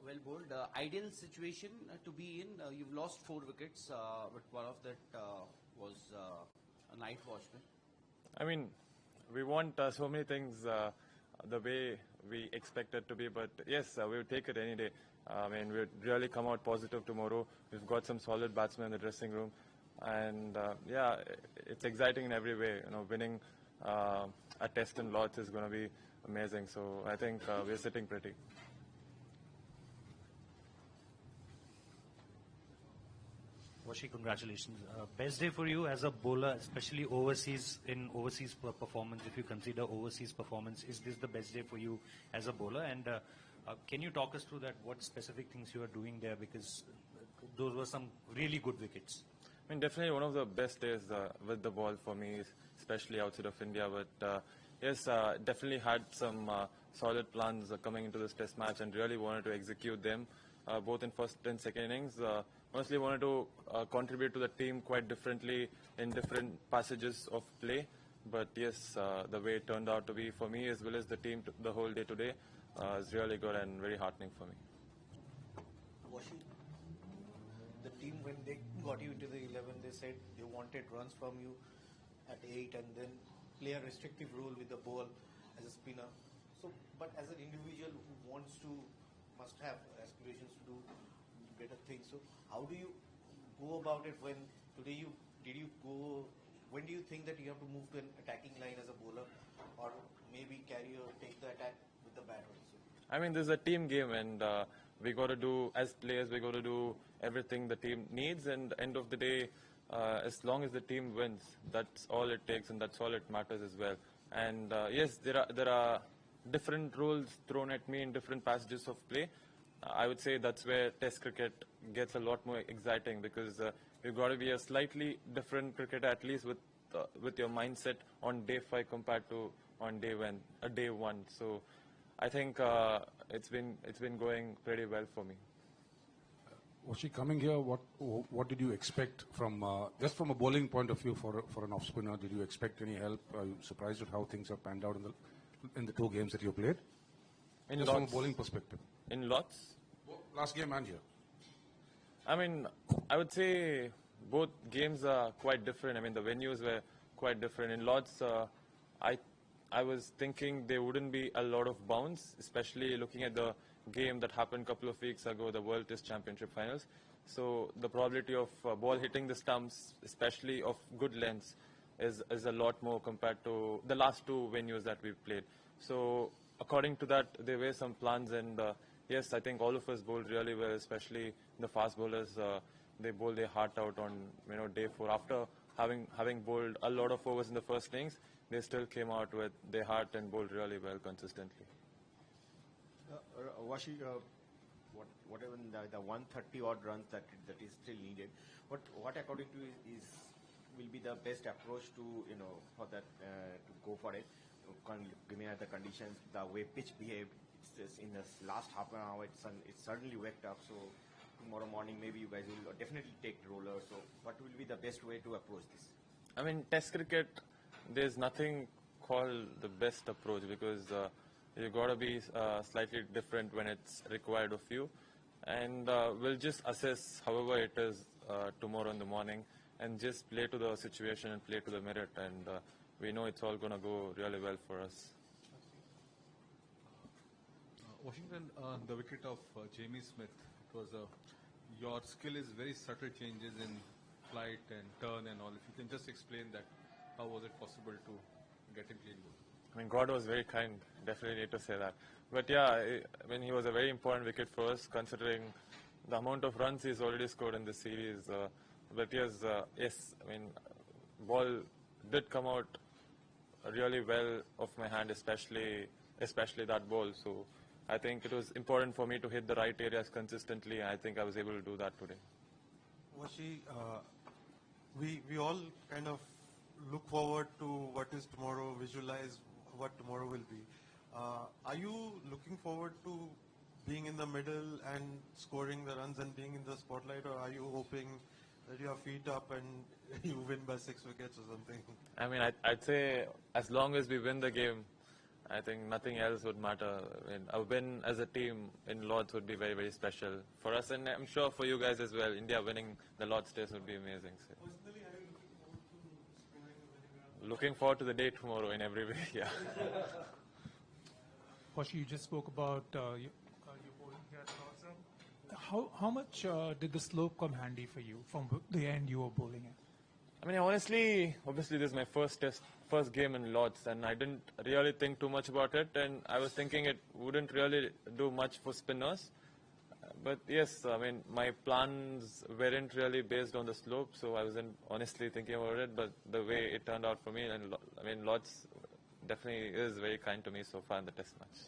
Well bowled. Ideal situation to be in. You've lost 4 wickets, but one of that was a night watchman. I mean, we want so many things the way we expect it to be, but yes, we would take it any day. I mean, we'd really come out positive tomorrow. We've got some solid batsmen in the dressing room, and yeah, it's exciting in every way. You know, winning a test in Lords is going to be amazing. So I think we're sitting pretty. Washi, congratulations. Best day for you as a bowler, especially overseas, in overseas performance. If you consider overseas performance, is this the best day for you as a bowler? And can you talk us through that? What specific things you are doing there? Because those were some really good wickets. I mean, definitely one of the best days with the ball for me, especially outside of India. But yes, definitely had some solid plans coming into this test match and really wanted to execute them, both in first and second innings. Honestly, wanted to contribute to the team quite differently in different passages of play. But yes, the way it turned out to be for me as well as the team the whole day today is really good and very heartening for me. Washi, the team, when they got you into the 11, they said they wanted runs from you at 8 and then play a restrictive role with the ball as a spinner. So, but as an individual who must have aspirations to do better things. So, how do you go about it when today when do you think that you have to move to an attacking line as a bowler, or maybe take the attack with the bat also? I mean, this is a team game, and we got to do, as players, we got to do everything the team needs. And end of the day, as long as the team wins, that's all it takes, and that's all it matters as well. And yes, there are different rules thrown at me in different passages of play. I would say that's where Test cricket gets a lot more exciting, because you've got to be a slightly different cricketer, at least with your mindset on day 5 compared to on day 1. So I think it's been going pretty well for me. Washi, coming here, what did you expect from just from a bowling point of view for an off spinner? Did you expect any help? Are you surprised at how things have panned out in the 2 games that you played? Just from a bowling perspective. In Lords? Last game and here. I mean, I would say both games are quite different. I mean, the venues were quite different. In Lords, I was thinking there wouldn't be a lot of bounce, especially looking at the game that happened a couple of weeks ago, the World Test Championship Finals. So the probability of ball hitting the stumps, especially of good lengths, is a lot more compared to the last 2 venues that we've played. So according to that, there were some plans, and yes, I think all of us bowled really well, especially the fast bowlers. They bowled their heart out on day 4. After having bowled a lot of overs in the first innings, they still came out with their heart and bowled really well consistently. Washi, whatever the 130 odd runs that is still needed, what according to you will be the best approach to for that to go for it, given the conditions, the way pitch behaved? It's in the last half an hour, it's suddenly waked up. So tomorrow morning maybe you guys will definitely take roller. So what will be the best way to approach this? I mean, Test cricket, there's nothing called the best approach, because you got to be slightly different when it's required of you. And we'll just assess however it is tomorrow in the morning, and just play to the situation and play to the merit. And we know it's all going to go really well for us. Washington, the wicket of Jamie Smith, it was your skill is very subtle changes in flight and turn and all. If you can just explain that, how was it possible to get him clean bowled? I mean, God was very kind, definitely need to say that. But yeah, I mean, he was a very important wicket for us, considering the amount of runs he's already scored in this series. But yes, I mean, ball did come out really well off my hand, especially that ball. So I think it was important for me to hit the right areas consistently, and I think I was able to do that today. Washi, we all kind of look forward to what is tomorrow, visualize what tomorrow will be. Are you looking forward to being in the middle and scoring the runs and being in the spotlight, or are you hoping that your feet up and you win by 6 wickets or something? I mean, I'd say as long as we win the game, I think nothing else would matter. I mean, a win as a team in Lords would be very, very special for us, and I'm sure for you guys as well. India winning the Lords Test would be amazing. So. Looking forward to the day tomorrow in every way. Yeah. Washi, you just spoke about your bowling here at Lords. How much did the slope come handy for you from the end you were bowling at? I mean, honestly, obviously this is my first game in Lords, and I didn't really think too much about it, and I was thinking it wouldn't really do much for spinners. But yes, I mean, my plans weren't really based on the slope, so I wasn't honestly thinking about it, but the way it turned out for me, and I mean, Lords definitely is very kind to me so far in the test match.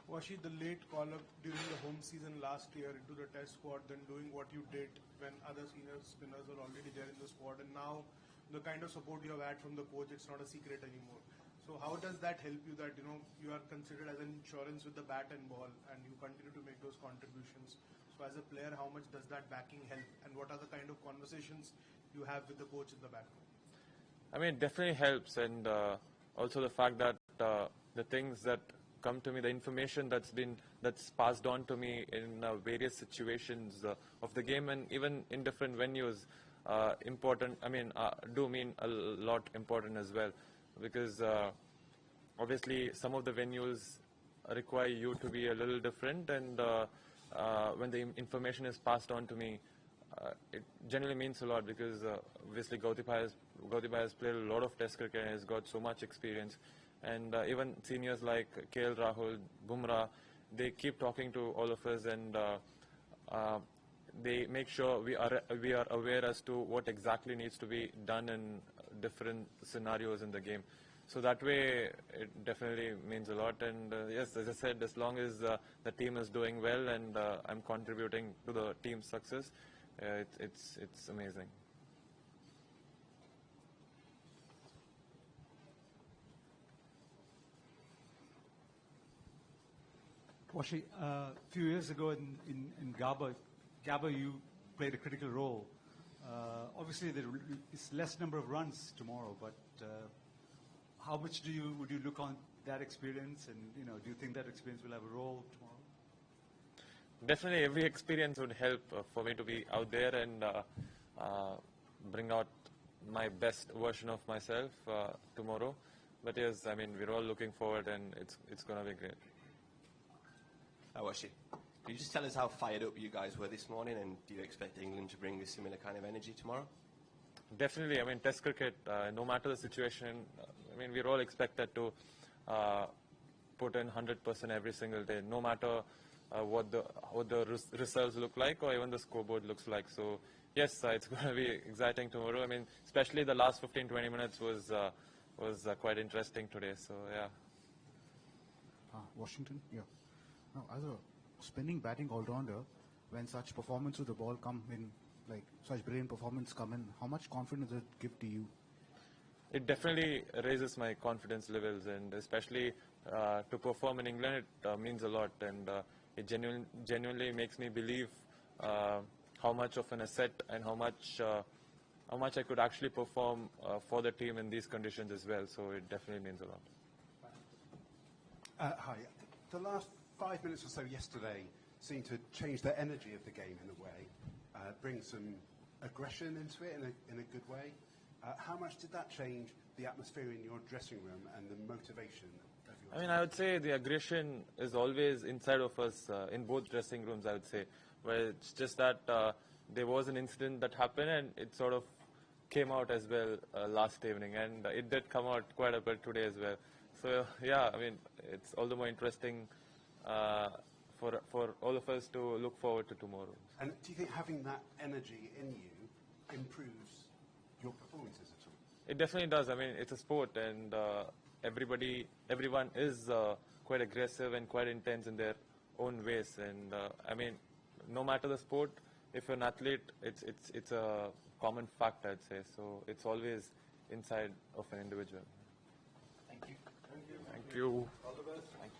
Washi, the late call-up during the home season last year into the test squad, then doing what you did when other senior spinners were already there in the squad, and now the kind of support you have had from the coach, it's not a secret anymore. So how does that help you that, you are considered as an insurance with the bat and ball, and you continue to make those contributions? So as a player, how much does that backing help, and what are the kind of conversations you have with the coach in the back? I mean, it definitely helps, and also the fact that the things that come to me, the information that's passed on to me in various situations of the game, and even in different venues, important. I mean, do mean a lot important as well, because obviously some of the venues require you to be a little different, and when the information is passed on to me, it generally means a lot, because obviously Gautam has played a lot of Test cricket and has got so much experience. And even seniors like KL Rahul, Bumrah, they keep talking to all of us, and they make sure we are aware as to what exactly needs to be done in different scenarios in the game. So that way, it definitely means a lot. And yes, as I said, as long as the team is doing well and I'm contributing to the team's success, it's amazing. Washi, a few years ago in Gabba, you played a critical role. Obviously, there is less number of runs tomorrow, but how much would you look on that experience, and do you think that experience will have a role tomorrow? Definitely, every experience would help for me to be out there and bring out my best version of myself tomorrow. But yes, I mean, we're all looking forward, and it's going to be great. Washi, can you just tell us how fired up you guys were this morning, and do you expect England to bring a similar kind of energy tomorrow? Definitely. I mean, Test cricket, no matter the situation, I mean, we're all expected to put in 100% every single day, no matter what the results look like or even the scoreboard looks like. So, yes, it's going to be exciting tomorrow. I mean, especially the last 15-20 minutes was quite interesting today. So, yeah. Washington, yeah. Now, as a spinning batting all-rounder, when such performance with the ball come in, like such brilliant performance come in, how much confidence does it give to you? It definitely raises my confidence levels, and especially to perform in England, it means a lot, and it genuinely makes me believe how much of an asset and how much I could actually perform for the team in these conditions as well. So it definitely means a lot. Hi. The last 5 minutes or so yesterday seemed to change the energy of the game in a way, bring some aggression into it in a good way. How much did that change the atmosphere in your dressing room and the motivation of your team? I mean, I would say the aggression is always inside of us in both dressing rooms, I would say, where it's just that there was an incident that happened and it sort of came out as well last evening, and it did come out quite a bit today as well. So, yeah, I mean, it's all the more interesting for all of us to look forward to tomorrow. And do you think having that energy in you improves your performances at all? It definitely does. I mean, it's a sport, and everyone is quite aggressive and quite intense in their own ways. And I mean, no matter the sport, if you're an athlete, it's a common fact, I'd say. So it's always inside of an individual. Thank you. Thank you. All the best. Thank you.